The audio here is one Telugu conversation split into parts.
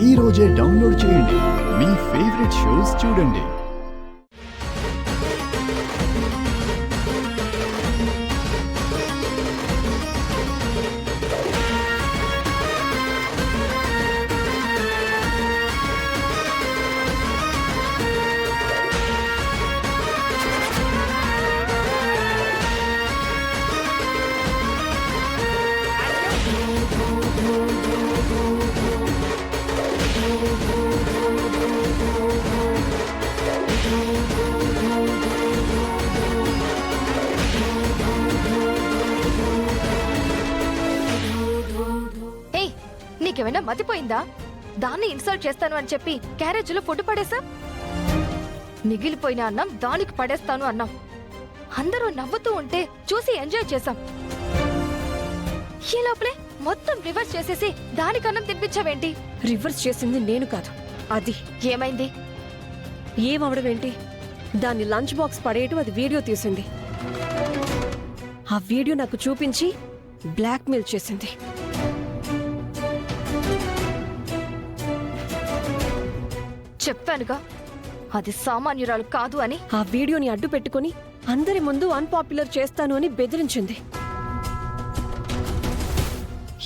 ఈ రోజే డౌన్లోడ్ చేయండి. మీ ఫేవరెట్ షోస్ చూడండి. నీకేమైనా మతిపోయిందా? దాన్ని ఇన్సల్ట్ చేస్తాను అని చెప్పి క్యారేజీలో ఫుడ్ పడేసా. మిగిలిపోయిన అన్నం దానికి పడేస్తాను అన్నాం. అందరూ నవ్వుతూ ఉంటే చూసి ఎంజాయ్ చేశాం. ఈ లోపలే మొత్తం రివర్స్ చేసేసి దానికి అన్నం తినిపించావేంటి? రివర్స్ చేసింది నేను కాదు, అది. ఏమైంది? ఏమవడం ఏంటి? దాన్ని లంచ్ బాక్స్ పడేయటం అది వీడియో తీసింది. ఆ వీడియో నాకు చూపించి బ్లాక్మెయిల్ చేసింది. చెప్పానుగా అది సామాన్యురాలు కాదు అని. ఆ వీడియోని అడ్డు పెట్టుకుని అందరి ముందు అన్పాపులర్ చేస్తాను అని బెదిరించింది.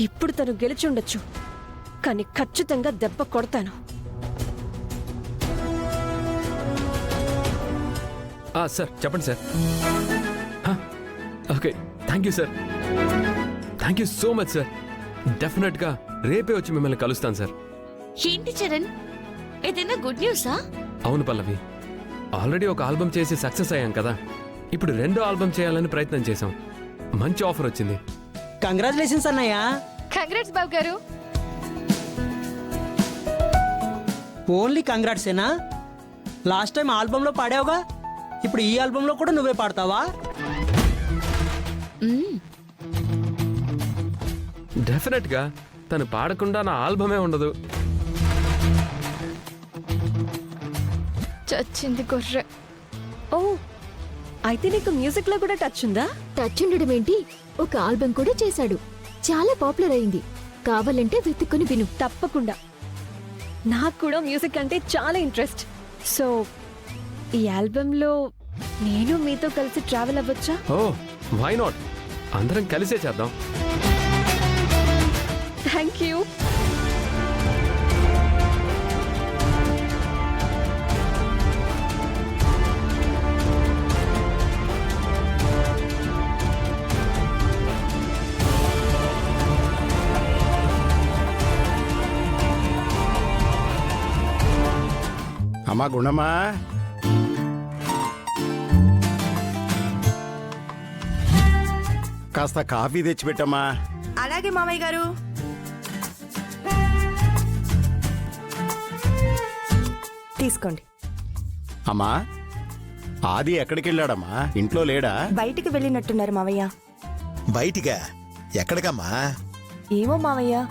ఇప్పుడు తను గెలిచి ఉండొచ్చు, కానీ ఖచ్చితంగా దెబ్బ కొడతాను. సార్ చెప్పండి sir. Okay, thank you sir. Thank you so much sir. డెఫినెట్గా రేపే వచ్చి మిమ్మల్ని కలుస్తాను సార్. ఏంటి చరణ్, ఏదైనా గుడ్ న్యూసా? అవును పల్లవి, ఆల్రెడీ ఒక ఆల్బమ్ చేసి సక్సెస్ అయ్యాం కదా. ఇప్పుడు రెండో ఆల్బమ్ చేయాలని ప్రయత్నం చేశాం. మంచి ఆఫర్ వచ్చింది. కంగ్రాచులేషన్స్ అన్నయ్య. కంగ్రాట్స్ బాబు గారు. ఓన్లీ కంగ్రాట్సేనా? లాస్ట్ టైం ఆల్బంలో పాడావుగా, ఇప్పుడు ఈ ఆల్బంలో కూడా నువ్వే పాడతావా? డెఫినెట్గా తను పాడకుండా నా ఆల్బమే ఉండదు. చచ్చింది గొర్రె. ఓ, అయితే నీకు మ్యూజిక్ లో కూడా టచ్ ఉందా? టచ్ ఉండడం ఏంటి, ఒక ఆల్బమ్ కూడా చేశాడు. చాలా పాపులర్ అయింది. కావాలంటే వెతుక్కుని విను. తప్పకుండా. నాకు కూడా మ్యూజిక్ అంటే చాలా ఇంట్రెస్ట్. సో ఈ ఆల్బంలో నేను మీతో కలిసి ట్రావెల్ అవ్వచ్చా? Oh, why not? అందరం కలిసే చేద్దాం. Thank you. అమ్మా గుణమా, కాస్త కాఫీ తెచ్చిపెట్టమ్మా. అలాగే మామయ్య గారు. తీసుకోండి. అమ్మా, ఆది ఎక్కడికి వెళ్ళాడమ్మా? ఇంట్లో లేడా? బయటికి వెళ్ళినట్టున్నారు మావయ్య. బయటిగా? ఎక్కడికమ్మా? ఏమో మావయ్య.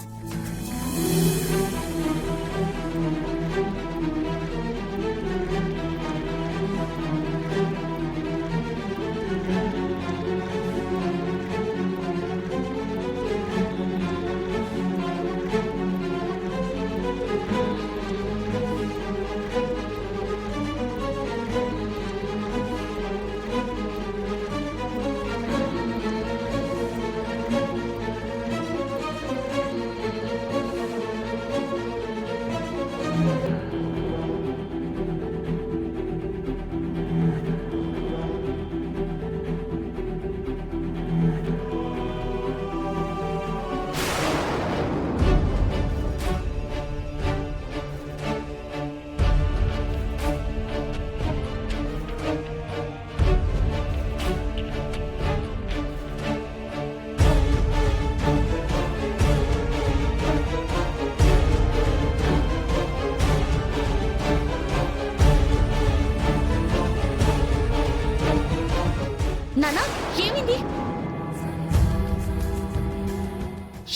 నానా, ఏమైంది?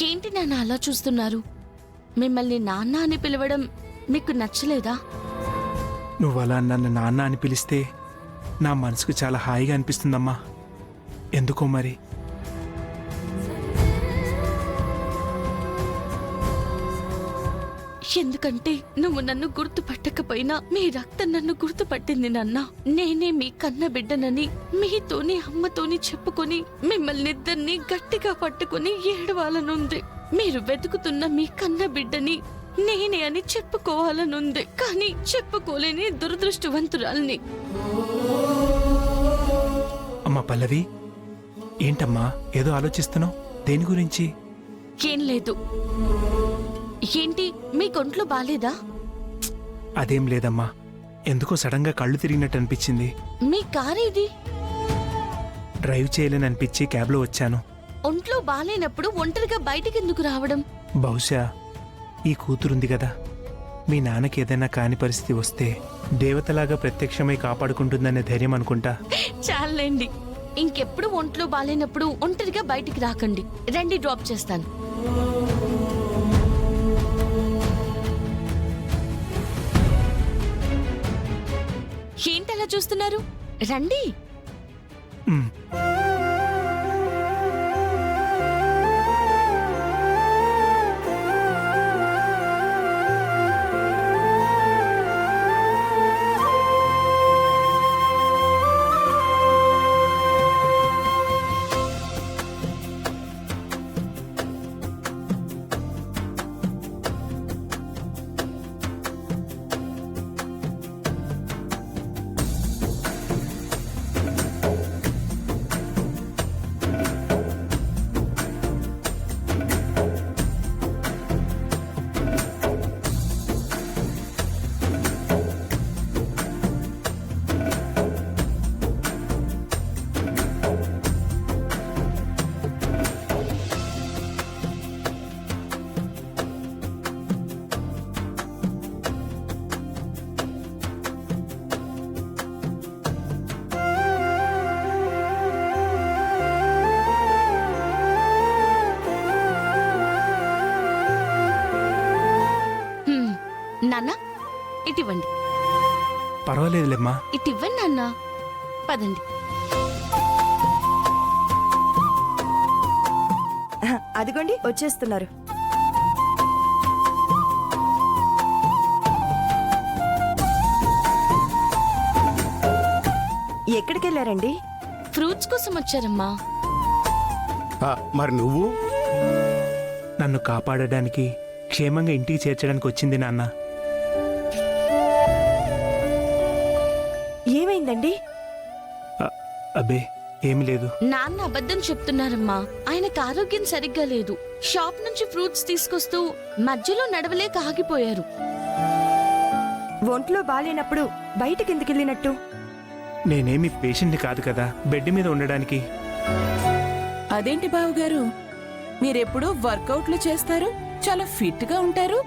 ఏంటి నాన్న అలా చూస్తున్నారు? మిమ్మల్ని నాన్న అని పిలవడం మీకు నచ్చలేదా? నువ్వలా నన్ను నాన్న అని పిలిస్తే నా మనసుకు చాలా హాయిగా అనిపిస్తుందమ్మా. ఎందుకో మరి. ఎందుకంటే నువ్వు నన్ను గుర్తుపట్టకపోయినా మీ రక్తం నన్ను గుర్తుపట్టింది నాన్న. నేనే మీ కన్న బిడ్డనని మీతోని అమ్మతోని చెప్పుకొని మిమ్మల్ని ఇద్దరిని గట్టిగా పట్టుకుని ఏడవాలనుంది. మీరు వెతుకుతున్న మీ కన్న బిడ్డని నేనే అని చెప్పుకోవాలనుంది, కానీ చెప్పుకోలేని దురదృష్టవంతురాల్ని. అమ్మా పల్లవి, ఏంటమ్మా ఏదో ఆలోచిస్తున్నావు? దేని గురించి? ఏం లేదు. ఏంటి మీకొంట్లో బాలేదా? అదేం లేదమ్మా, ఎందుకో సడన్ గా కళ్ళు తిరిగినట్టు అనిపించింది. మీ కారేది? డ్రైవ్ చేయలేని అనిపించి క్యాబ్లో వచ్చాను. ఒంట్లో బాలేనప్పుడు ఒంటరిగా బయటికి ఎందుకు రావడం? బహుశా ఈ కూతురుంది కదా, మీ నాన్నకి ఏదైనా కాని పరిస్థితి వస్తే దేవతలాగా ప్రత్యక్షమై కాపాడుకుంటుందనే ధైర్యం అనుకుంటా. చాలండి, ఇంకెప్పుడు ఒంట్లో బాలేనప్పుడు ఒంటరిగా బయటికి రాకండి. రండి, డ్రాప్ చేస్తాను. ఏంటలా చూస్తున్నారు? రండి. ఉమ్. నాన్న, ఇటివ్వండి. పర్వాలేదులేమ్మా. ఇటివ్వండి నాన్న. పదండి. అదిగోండి వచ్చేస్తున్నారు. ఎక్కడికి వెళ్ళారండి? ఫ్రూట్స్ కోసం వచ్చారమ్మా. మరి నువ్వు? నన్ను కాపాడడానికి, క్షేమంగా ఇంటికి చేర్చడానికి వచ్చింది నాన్న. ఏమైందండి? అబ్బే ఏమి లేదు. నాన్న అబద్ధం చెప్తున్నారమ్మా. ఆయనకు ఆరోగ్యం సరిగ్గా లేదు. షాప్ నుంచి ఫ్రూట్స్ తీసుకొస్తూ మధ్యలో నడవలేక ఆగిపోయారు. ఒంట్లో బాలేనప్పుడు బయటకి ఎందుకు వెళ్ళినట్టు? నేనేమి పేషెంట్ని కాదు కదా బెడ్ మీద ఉండడానికి. అదేంటి బావగారు, మీరెప్పుడు వర్కౌట్లు చేస్తారు, చాలా ఫిట్ గా ఉంటారు.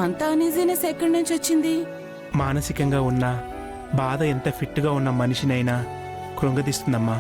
అంత అనీజీనెస్ ఎక్కడి నుంచి వచ్చింది? మానసికంగా ఉన్న బాధ ఎంత ఫిట్గా ఉన్న మనిషినైనా కృంగదీస్తుందమ్మా.